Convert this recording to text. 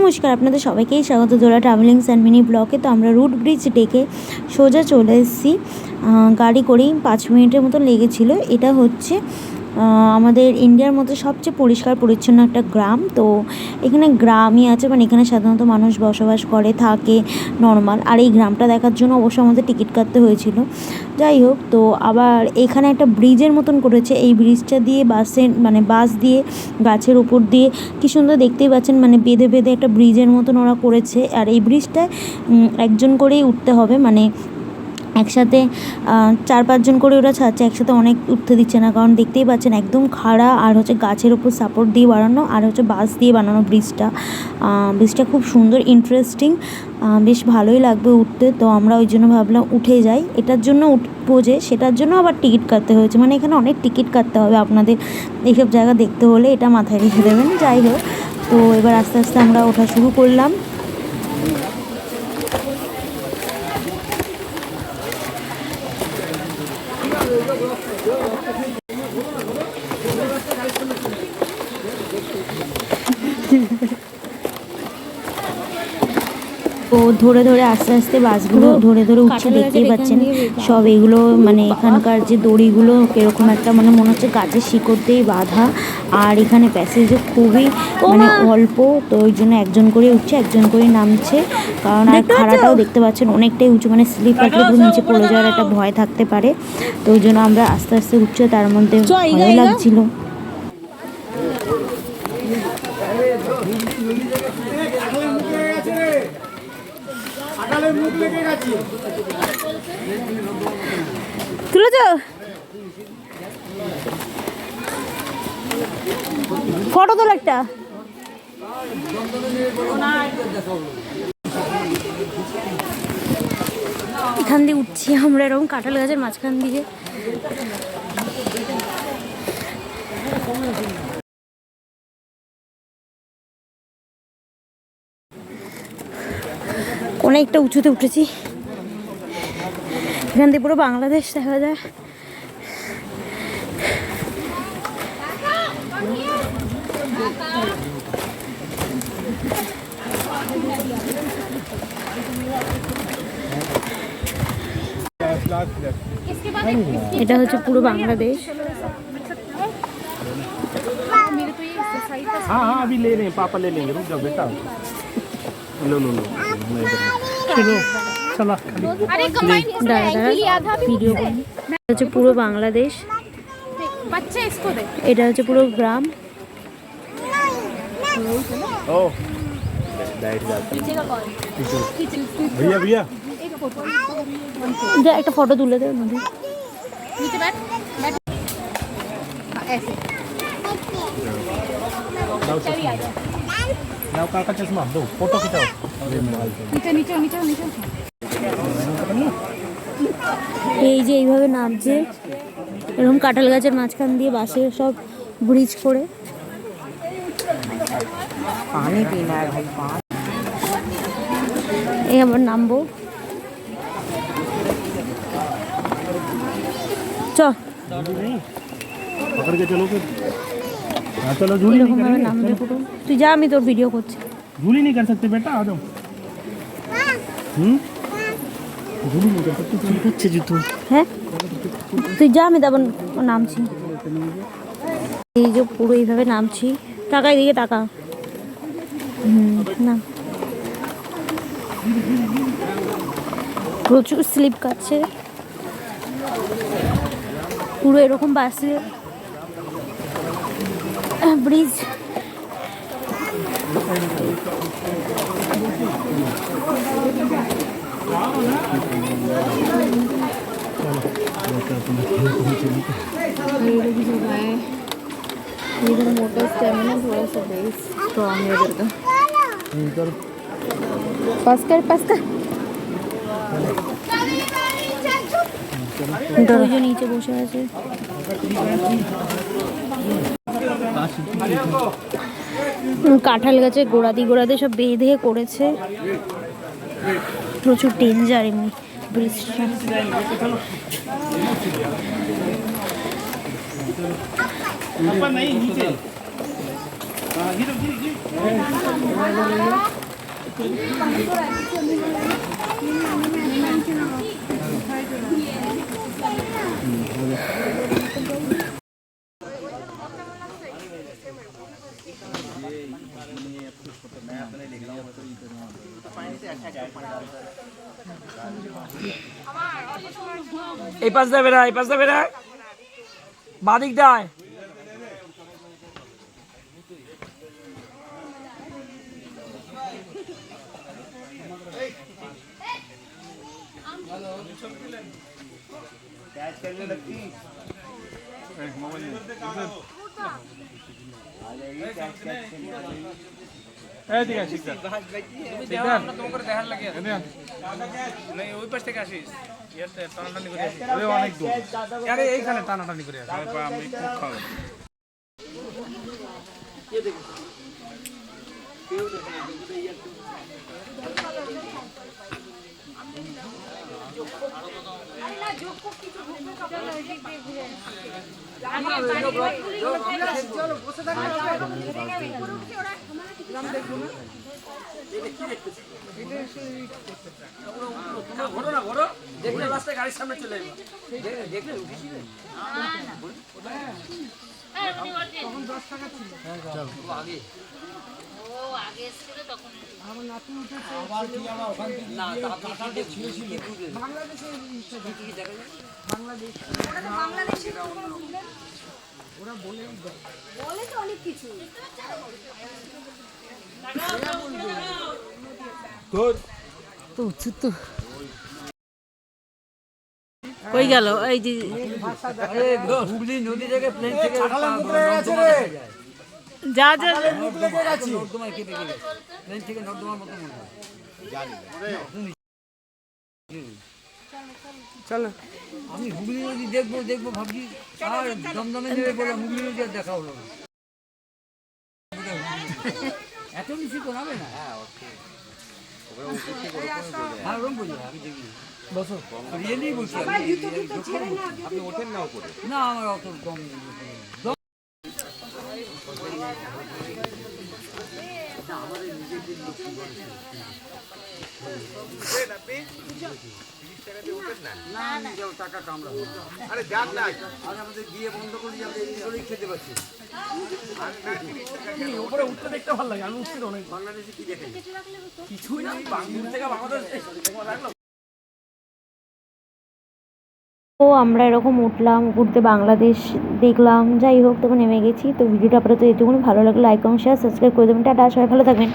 নমস্কার, আপনাদের সবাইকেই স্বাগত দোলা ট্রাভেলিংস অ্যান্ড মিনি ব্লগে। তো আমরা রুট ব্রিজ ডেকে সোজা চলে এসেছি। গাড়ি করেই 5 মিনিটের মতো লেগেছিল। এটা হচ্ছে আমাদের ইন্ডিয়ার মধ্যে সবচেয়ে পরিষ্কার পরিচ্ছন্ন একটা গ্রাম। তো এখানে গ্রামই আছে, মানে এখানে সাধারণত মানুষ বসবাস করে থাকে নর্মাল। আর এই গ্রামটা দেখার জন্য অবশ্য আমাদের টিকিট কাটতে হয়েছিল। যাই হোক, তো আবার এখানে একটা ব্রিজের মতন করেছে। এই ব্রিজটা দিয়ে বাস দিয়ে গাছের উপর দিয়ে কি সুন্দর দেখতেই পাচ্ছেন, মানে বেঁধে বেঁধে একটা ব্রিজের মতন ওরা করেছে। আর এই ব্রিজটায় একজন করেই উঠতে হবে, মানে একসাথে 4-5 জন করে ওরা ছাড়ছে, একসাথে অনেক উঠতে দিচ্ছে না, কারণ দেখতেই পাচ্ছেন একদম খাড়া। আর হচ্ছে গাছের ওপর সাপোর্ট দিয়ে বানানো, আর হচ্ছে বাঁশ দিয়ে বানানো ব্রিজটা খুব সুন্দর, ইন্টারেস্টিং, বেশ ভালোই লাগবে উঠতে। তো আমরা ওই জন্য ভাবলাম উঠে যাই। এটার জন্য উঠবো যে সেটার জন্য আবার টিকিট কাটতে হয়েছে, মানে এখানে অনেক টিকিট কাটতে হবে আপনাদের এইসব জায়গা দেখতে হলে, এটা মাথায় রেখে দেবেন। যাই হোক, তো এবার আস্তে আস্তে আমরা ওঠা শুরু করলাম। তো ধরে ধরে আস্তে আস্তে বাসগুলো ধরে ধরে উঠছে, দেখতেই পাচ্ছেন সব এগুলো, মানে এখানকার যে দড়িগুলো এরকম একটা, মানে মনে হচ্ছে গাছের শিকড় দিয়েই বাঁধা। আর এখানে প্যাসেজও খুবই মানে অল্প, তো ওই জন্য একজন করে উঠছে একজন করে নামছে। কারণ আর খাড়াটাও দেখতে পাচ্ছেন অনেকটাই উঁচু, মানে স্লিপ কাটলে পুরো নিচে পড়ে যাওয়ার একটা ভয় থাকতে পারে। তো ওই জন্য আমরা আস্তে আস্তে উঠছে, তার মধ্যে ভয় লাগছিল। তুলেছ ফটো তোল একটা। এখান দিয়ে উঠছি আমরা এরকম কাঁঠাল গাছের মাঝখান দিয়ে। অনেকটা উঁচুতে উঠেছি, এখান থেকে পুরো বাংলাদেশ দেখা যায়। এটা হচ্ছে পুরো বাংলাদেশ। हाँ हाँ अभी ले रहे हैं, पापा ले लेंगे, रुक जाओ बेटा। लो लो लो चलो चला। ভিডিও হচ্ছে পুরো বাংলাদেশ, এটা হচ্ছে পুরো গ্রাম। ओ भैया भैया যা একটা ফটো তুলে দেবে মধ্যে। लाओ काका चश्मा दो, फोटो खिंचाओ। এই যে এইভাবে নামছে এরকম কাঁঠাল গাছের মাঝখান দিয়ে বাসে সব ব্রিজ করে। पानी पीना है भाई, এই আবার নামবো, চ पकड़ के चलो फिर। हाँ चलो, झूली नहीं এরকম ভাবে নামবে পুরো। তুই যা, আমি তোর ভিডিও করছি। झूली नहीं कर सकते बेटा, आ जाओ। झूली नहीं कर सकते, अच्छे जूतो। হ্যাঁ তুই যা, আমি তারপর নামছি। এই যে পুরো এইভাবে নামছি, টাকা এদিকে টাকা। না, প্রচুর স্লিপ কাটছে পুরো এরকম বাসে ব্রিজ। इधर मोटा स्टेमिना थोड़ा सा बेस स्ट्रॉन्ग है इधर का। पास कर দুজন নিচে বসে আছে। কাঁঠাল গাছে গোড়াতে সব বেঁধে করেছে, প্রচুর ডেঞ্জার এমনি ব্রিজটা। এই পাশ যাবে না, এই পাশ যাবে না, বাদিক দায়। এইখানে টানাটানি করে গাড়ির সামনে চলে দেখলে কই গেল এই যে হুগলি নদী থেকে প্লেন থেকে যা যা নর্দমায় কেটে গেলে প্লেন থেকে নর্দমার মতো মনে হয়। চলো আমি হুগলি নদী দেখবো দেখবো ভাবছি, আর দমদমে নেবে বলে হুগলি নদী আর দেখা হলো না। এত বেশি তো হবে না। হ্যাঁ ওরকম বলি, আমি দেখি বসো রিয়েলি বলছি। আপনি ওঠেন না উপরে? না আমার অত কম টাকা কামড়া। আরে যাক না, আর আমাদের বিয়ে বন্ধ করে যাবে, এই খেতে পাচ্ছি। উপরে উঠতে দেখতে ভালো লাগে, আমি উঠছি অনেক। বাংলাদেশে কি দেখে কিছুই না, বাংলাদেশ থেকে বাংলাদেশ রাখলাম। তো আমরা এরকম উঠলাম, ঘুরতে বাংলাদেশ দেখলাম, যাই হোক তখন নেমে গেছি। তো ভিডিওটা আপাতত এটুকুনি, ভালো লাগলে লাইক কমেন্ট শেয়ার সাবস্ক্রাইব করে দেবেন। টাটা, সবাই ভালো থাকবেন।